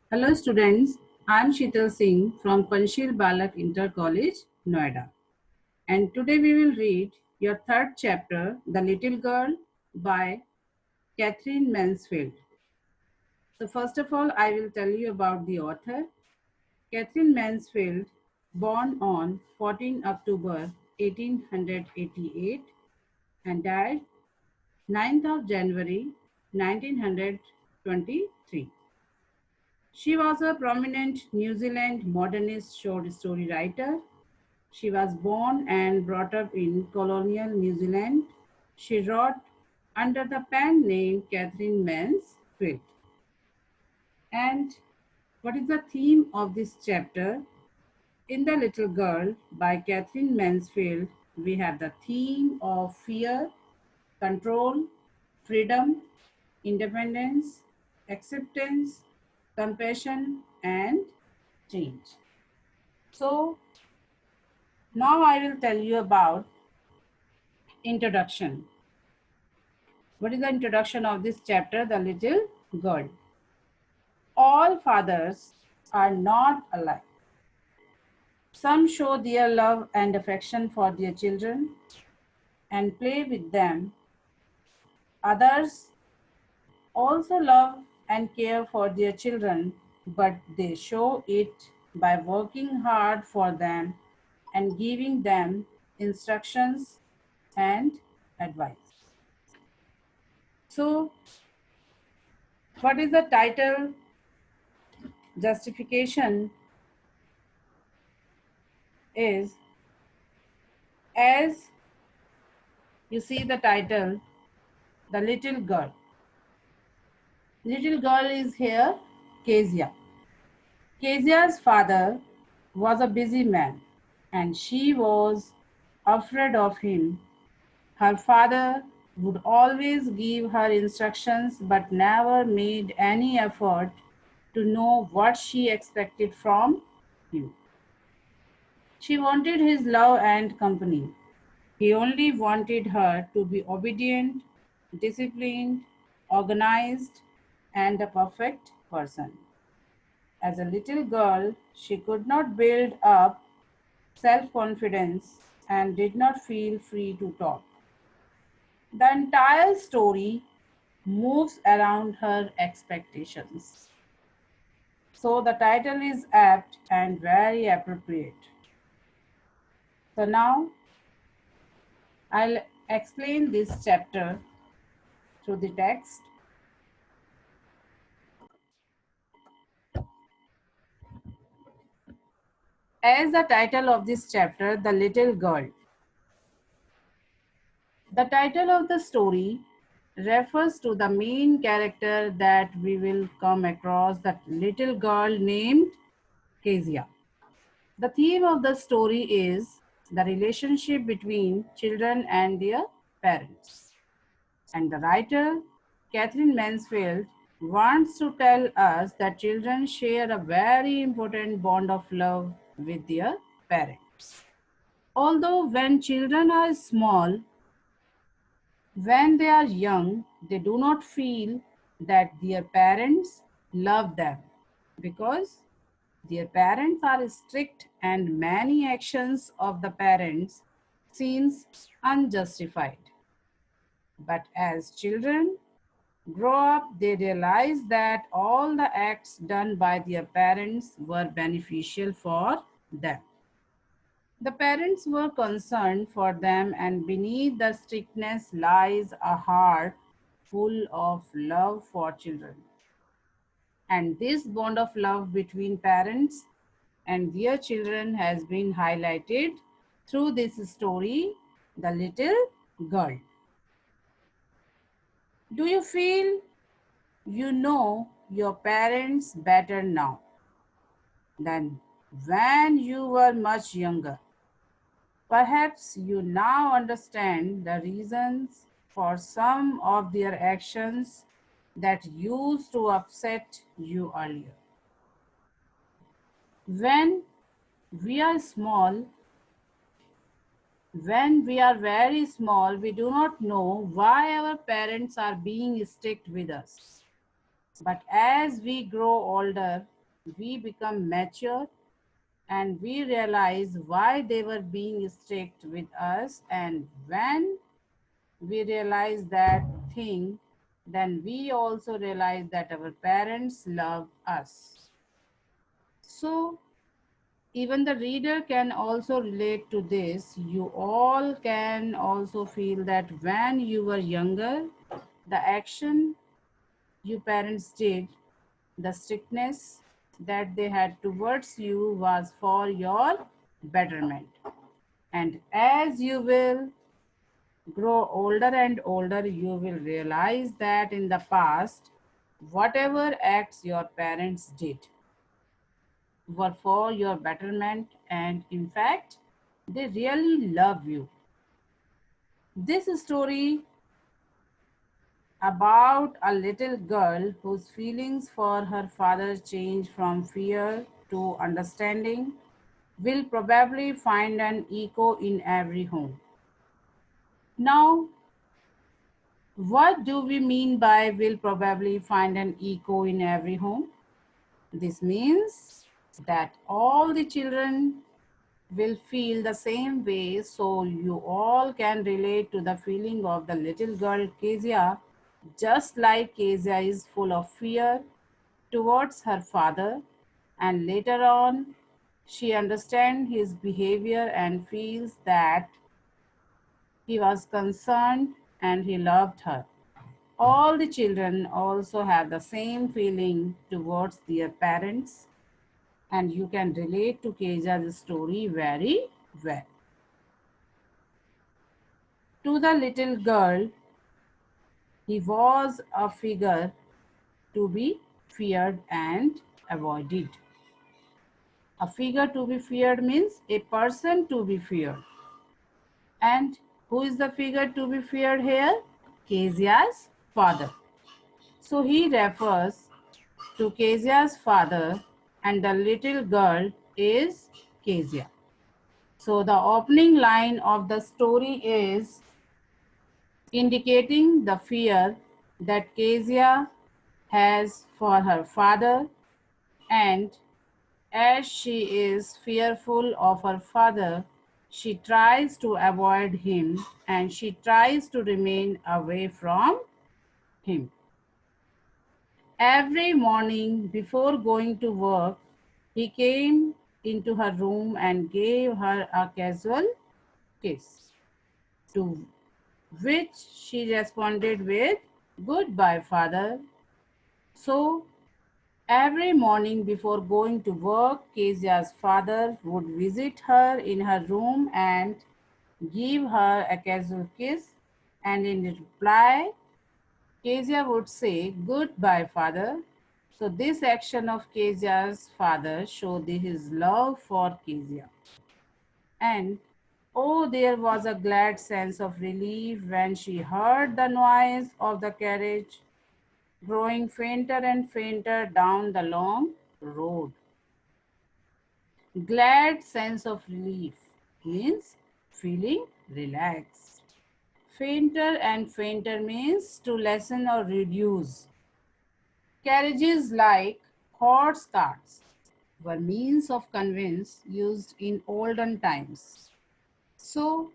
Hello students, I am Sheetal Singh from Panchsheel Balak Inter College, Noida. And today we will read your third chapter, The Little Girl by Catherine Mansfield. So first of all, I will tell you about the author. Catherine Mansfield, born on 14 October 1888 and died 9th of January 1923. She was a prominent New Zealand modernist short story writer. She was born and brought up in colonial New Zealand. She wrote under the pen name Catherine Mansfield. And what is the theme of this chapter? In The Little Girl by Catherine Mansfield, we have the theme of fear, control, freedom, independence, acceptance, compassion, and change. So now I will tell you about introduction. What is the introduction of this chapter, The Little Girl? All fathers are not alike. Some show their love and affection for their children and play with them. Others also love and care for their children, but they show it by working hard for them and giving them instructions and advice. So, what is the title? Justification is, as you see the title, The Little Girl. Little girl is here, Kezia. Kezia's father was a busy man and she was afraid of him. Her father would always give her instructions but never made any effort to know what she expected from him. She wanted his love and company. He only wanted her to be obedient, disciplined, organized, and a perfect person. As a little girl, she could not build up self confidence and did not feel free to talk. The entire story moves around her expectations. So the title is apt and very appropriate. So now I'll explain this chapter through the text. As the title of this chapter, The Little Girl. The title of the story refers to the main character that we will come across, that little girl named Kezia. The theme of the story is the relationship between children and their parents. And the writer, Catherine Mansfield, wants to tell us that children share a very important bond of love with their parents. Although when children are small, when they are young, they do not feel that their parents love them because their parents are strict and many actions of the parents seems unjustified. But as children grow up, they realize that all the acts done by their parents were beneficial for them. The parents were concerned for them, and beneath the strictness lies a heart full of love for children. And this bond of love between parents and their children has been highlighted through this story, The Little Girl. Do you feel you know your parents better now than when you were much younger? Perhaps you now understand the reasons for some of their actions that used to upset you earlier. When we are small, when we are very small, we do not know why our parents are being strict with us. But as we grow older, we become mature and we realize why they were being strict with us. And when we realize that thing, then we also realize that our parents love us. So, even the reader can also relate to this. You all can also feel that when you were younger, the action you parents did, the strictness that they had towards you was for your betterment. And as you will grow older and older, you will realize that in the past, whatever acts your parents did were for your betterment, and in fact, they really love you. This story about a little girl whose feelings for her father change from fear to understanding will probably find an echo in every home. Now, what do we mean by will probably find an echo in every home? This means that all the children will feel the same way, so you all can relate to the feeling of the little girl Kezia, just like Kezia is full of fear towards her father, and later on she understands his behavior and feels that he was concerned and he loved her. All the children also have the same feeling towards their parents, and you can relate to Keja's story very well. To the little girl, he was a figure to be feared and avoided. A figure to be feared means a person to be feared. And who is the figure to be feared here? Kezia's father. So he refers to Kezia's father, and the little girl is Kezia. So the opening line of the story is indicating the fear that Kezia has for her father, and as she is fearful of her father, she tries to avoid him and she tries to remain away from him. Every morning before going to work, he came into her room and gave her a casual kiss, to which she responded with, "Goodbye, father." So every morning before going to work, Kezia's father would visit her in her room and give her a casual kiss, and in reply, Kezia would say, "Goodbye, father." So this action of Kezia's father showed his love for Kezia. And oh, there was a glad sense of relief when she heard the noise of the carriage growing fainter and fainter down the long road. Glad sense of relief means feeling relaxed. Fainter and fainter means to lessen or reduce. Carriages like horse carts were means of conveyance used in olden times. So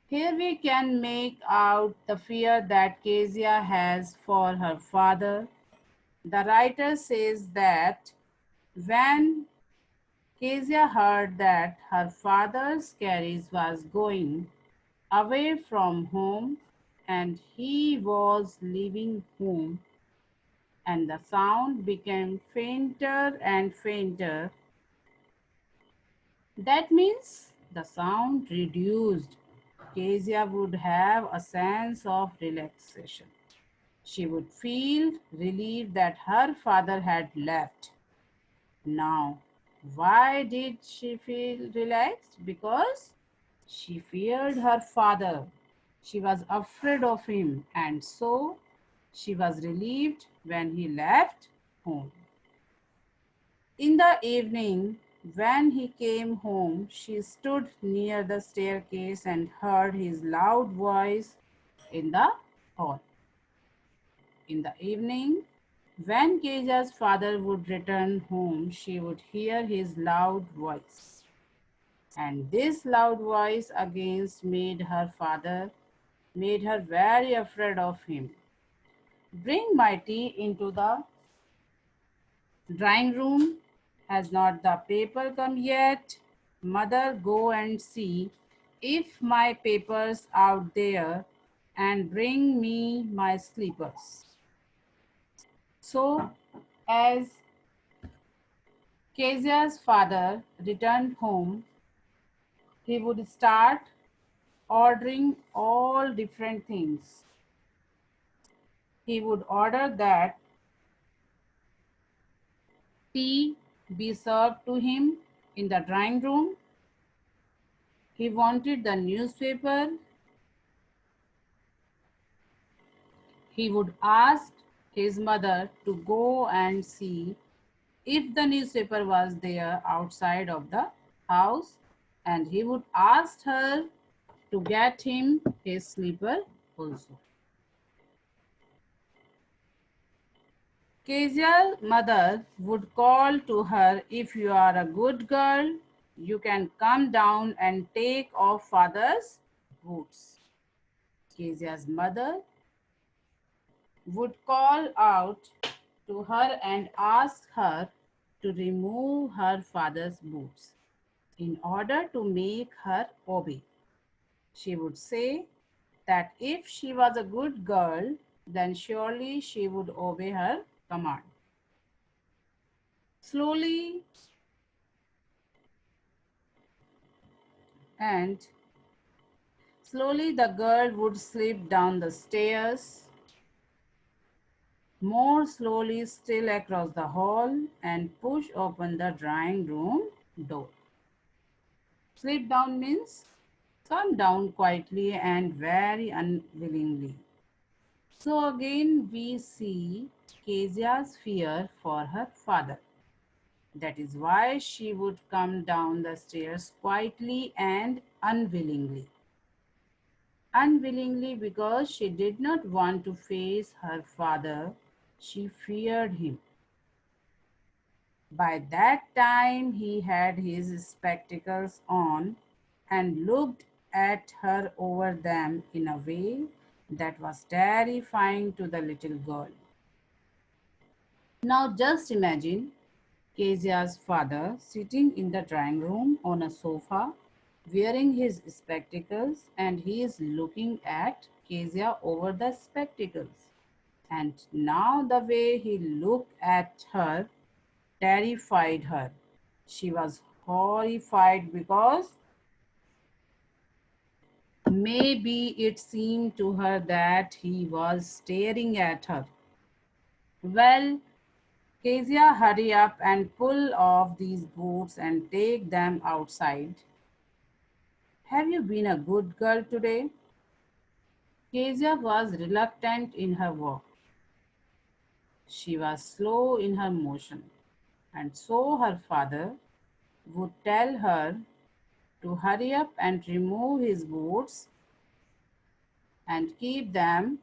here we can make out the fear that Kezia has for her father. The writer says that when Kezia heard that her father's carriage was going away from home and he was leaving home, and the sound became fainter and fainter, that means the sound reduced. Kezia would have a sense of relaxation. She would feel relieved that her father had left. Now, why did she feel relaxed? Because she feared her father. She was afraid of him, and so she was relieved when he left home. In the evening, when he came home, she stood near the staircase and heard his loud voice in the hall. In the evening, When Kezia's father would return home, she would hear his loud voice. And this loud voice against made her very afraid of him. Bring my tea into the drawing room. Has not the paper come yet? Mother, go and see if my paper's out there and bring me my slippers. So, as Kezia's father returned home, he would start ordering all different things. He would order that tea be served to him in the drawing room. He wanted the newspaper. He would ask his mother to go and see if the newspaper was there outside of the house, and he would ask her to get him his slipper also. Kezia's mother would call to her, if you are a good girl, you can come down and take off father's boots. Kezia's mother would call out to her and ask her to remove her father's boots in order to make her obey. She would say that if she was a good girl, then surely she would obey her command. Slowly and slowly the girl would slip down the stairs, more slowly still across the hall, and push open the drawing room door. Slip down means come down quietly and very unwillingly. So again we see Kezia's fear for her father. That is why she would come down the stairs quietly and unwillingly. Unwillingly because she did not want to face her father, she feared him. By that time, he had his spectacles on and looked at her over them in a way that was terrifying to the little girl. Now, just imagine Kezia's father sitting in the drawing room on a sofa, wearing his spectacles, and he is looking at Kezia over the spectacles. And now, the way he looked at her terrified her. She was horrified because maybe it seemed to her that he was staring at her. Well, Kezia, hurry up and pull off these boots and take them outside. Have you been a good girl today? Kezia was reluctant in her walk. She was slow in her motion, and so her father would tell her to hurry up and remove his boots and keep them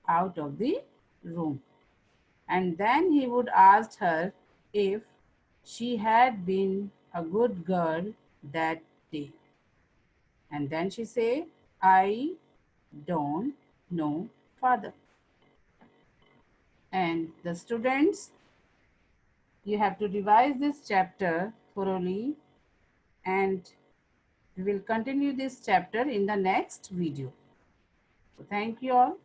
out of the room. And then he would ask her if she had been a good girl that day. And then she say, I don't know, father. And the students, you have to revise this chapter thoroughly, and we will continue this chapter in the next video. So thank you all.